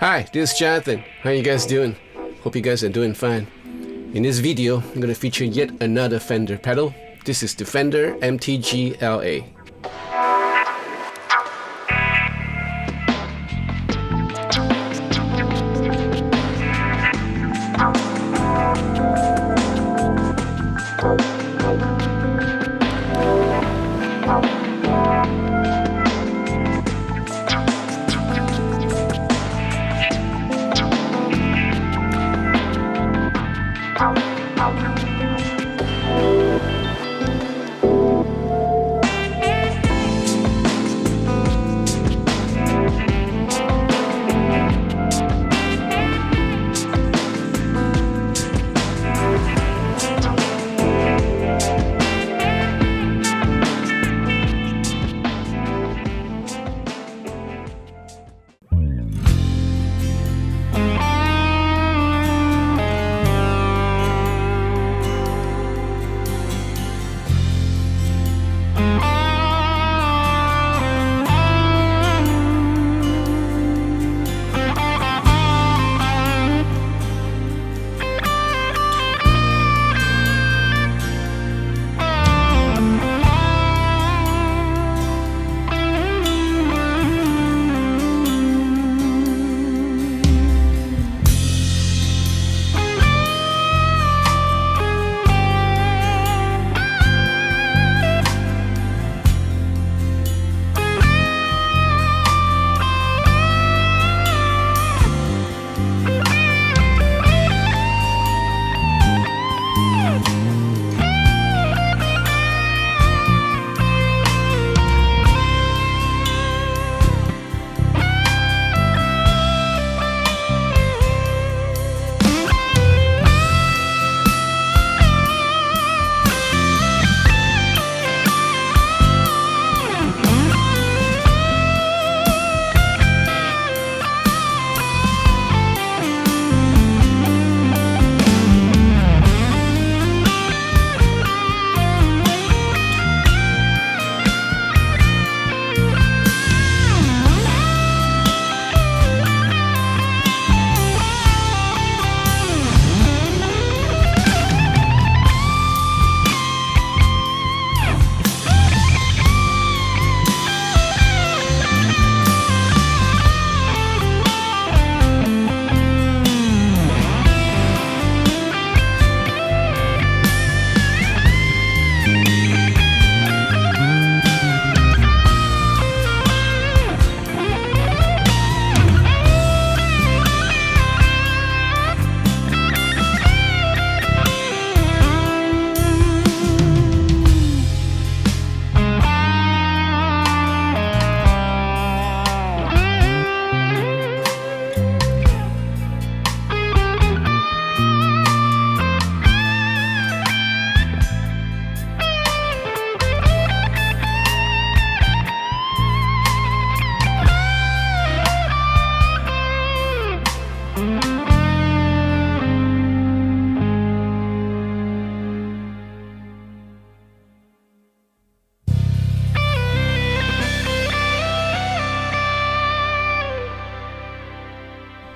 Hi, this is Jonathan. How you guys doing? Hope you guys are doing fine. In this video, I'm going to feature yet another Fender pedal. This is the Fender MTG LA.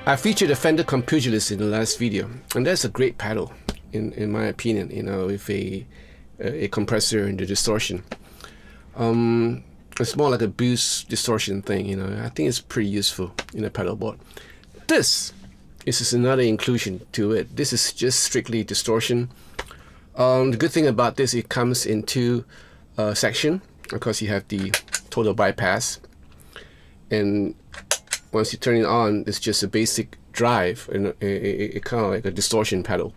I featured a Fender Compugilist in the last video, and that's a great pedal, in my opinion. You know, with a compressor and the distortion. It's more like a boost distortion thing. You know, I think it's pretty useful in a pedal board. This is just another inclusion to it. This is just strictly distortion. The good thing about this, it comes in two sections. Of course, you have the total bypass, and once you turn it on, it's just a basic drive and a kind of like a distortion pedal.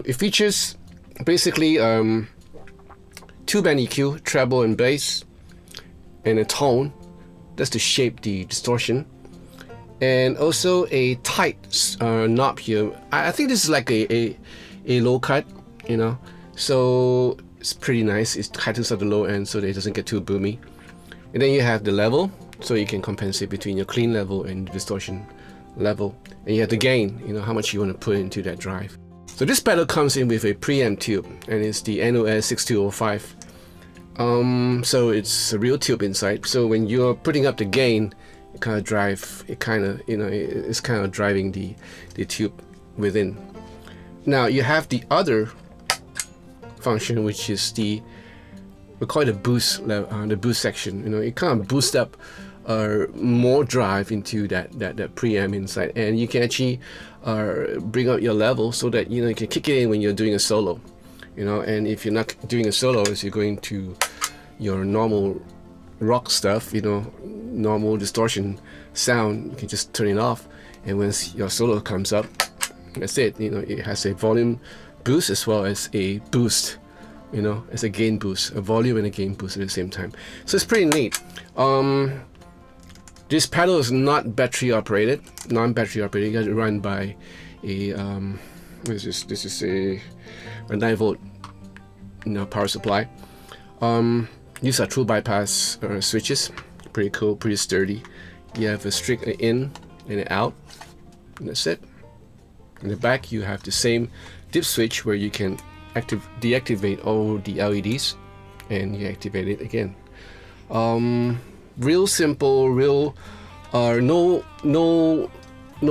It features basically 2-band EQ, treble and bass, and a tone. That's to shape the distortion. And also a tight knob here. I think this is like a low cut, you know, so it's pretty nice. It tightens at the low end so that it doesn't get too boomy. And then you have the level, so you can compensate between your clean level and distortion level. And you have the gain, you know, how much you want to put into that drive. So this pedal comes in with a preamp tube, and it's the NOS 6205. So it's a real tube inside. So when you're putting up the gain, it's kind of driving the tube within. Now you have the other function, which is we call it the boost level, the boost section. You know, it kind of boosts up more drive into that preamp inside, and you can actually bring up your level so that you can kick it in when you're doing a solo. You know, and if you're not doing a solo, as you're going to your normal rock stuff, you know, normal distortion sound, you can just turn it off, and once your solo comes up, that's it. You know, it has a volume boost as well as a boost, you know, as a gain boost, a volume and a gain boost at the same time. So it's pretty neat. This pedal is not battery operated, non-battery operated. You got it run by a what is this? This is a 9-volt, you know, power supply. These are true bypass switches. Pretty cool, pretty sturdy. You have a strict in and an out, and that's it. In the back, you have the same dip switch where you can deactivate all the LEDs, and you activate it again. Real simple, real no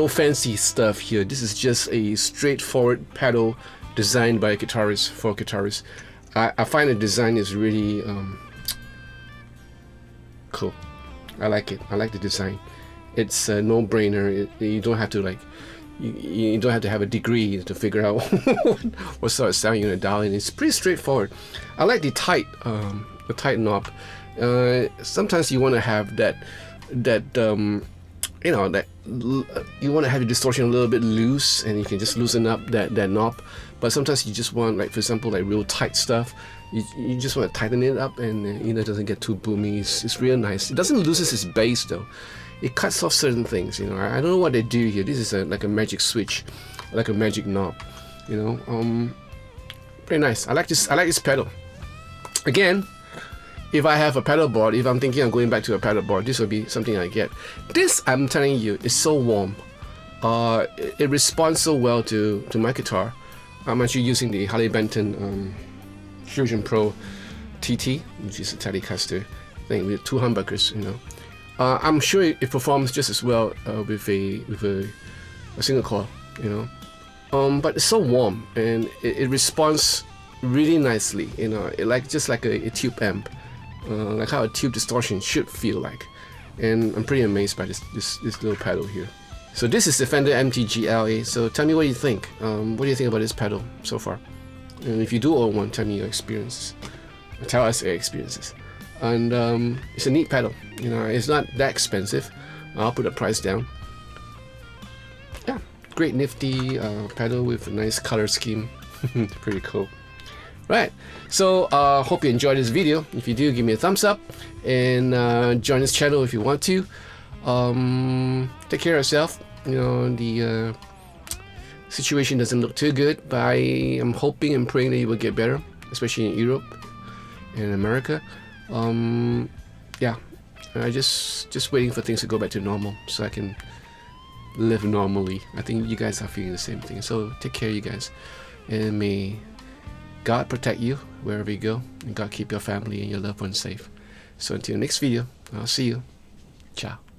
fancy stuff here. This is just a straightforward pedal designed by a guitarist for guitarists. I find the design is really cool. I like it. I like the design. It's a no-brainer. You don't have to you don't have to have a degree to figure out what sort of sound you're gonna dial in. It's pretty straightforward. I like the tight knob. Sometimes you want to have that you know, that you want to have your distortion a little bit loose, and you can just loosen up that knob. But sometimes you just want, like, for example, like real tight stuff. You just want to tighten it up, and you know, it doesn't get too boomy. It's real nice. It doesn't lose its bass though. It cuts off certain things. You know, I don't know what they do here. This is like a magic switch, like a magic knob. You know, pretty nice. I like this pedal. Again, if I have a pedal board, if I'm thinking of going back to a pedal board, this will be something I get. This, I'm telling you, is so warm. It responds so well to my guitar. I'm actually using the Harley Benton Fusion Pro TT, which is a Telecaster thing with 2 humbuckers. You know, I'm sure it performs just as well with a single coil. You know, but it's so warm, and it responds really nicely. You know, just like a tube amp. Like how a tube distortion should feel like, and I'm pretty amazed by this little pedal here. So this is the Fender MTG LA. So tell me what you think. What do you think about this pedal so far? And if you do own one, tell me your experiences. Tell us your experiences. And it's a neat pedal. You know, it's not that expensive. I'll put the price down. Yeah, great nifty pedal with a nice color scheme. Pretty cool. Right, so hope you enjoyed this video. If you do, give me a thumbs up, and join this channel if you want to. Take care of yourself. You know, the situation doesn't look too good, but I am hoping and praying that it will get better, especially in Europe and America. Yeah, I just waiting for things to go back to normal so I can live normally. I think you guys are feeling the same thing. So take care, you guys, and may God protect you wherever you go, and God keep your family and your loved ones safe. So until next video, I'll see you. Ciao.